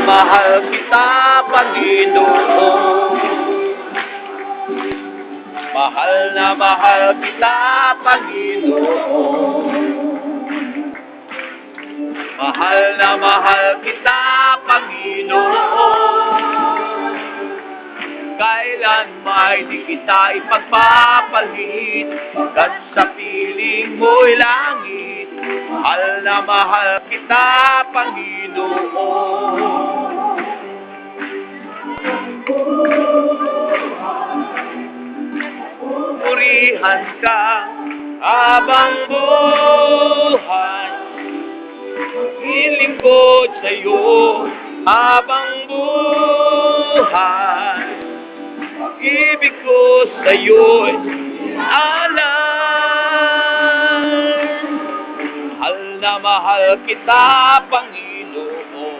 mahal kita, Panginoon. Mahal na mahal kita, Panginoon. Mahal na mahal kita, Panginoon. Kailan may di kita ipagpapalit, at sa piling mo'y langit. Mahal na mahal kita, Panginoon. Purihan ka habang buhay, ilingkod sa'yo habang buhay. Ibig ko sa'yo'y alam. Mahal na mahal kita, Panginoon.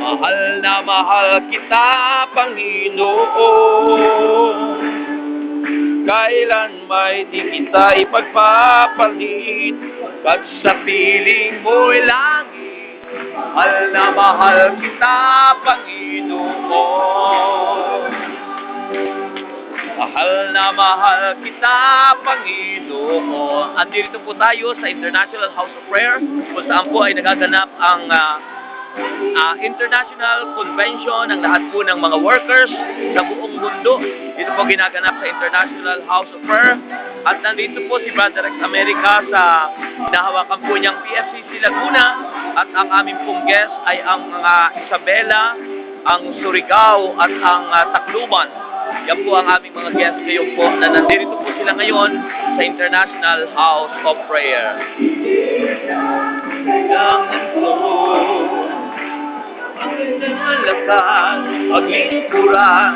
Mahal na mahal kita, Panginoon. Kailan may di kita ipagpapalit, at sa piling mo'y langit. Mahal na mahal kita, Panginoon. Mahal na mahal kita, Panginoon. Andito po tayo sa International House of Prayer, kung saan po ay nagaganap ang International Convention ng lahat po ng mga workers sa buong mundo. Dito po ginaganap sa International House of Prayer. At nandito po si Brother Rex America sa hinahawakan po niyang PFCC Laguna. At ang aming pong guest ay ang mga Isabela, ang Surigao at ang Tacloban. Yan po ang aming mga guest ngayon po na nandito po sila ngayon sa International House of Prayer. Kailangan ko ang ganda ng lakas, paglingkuran.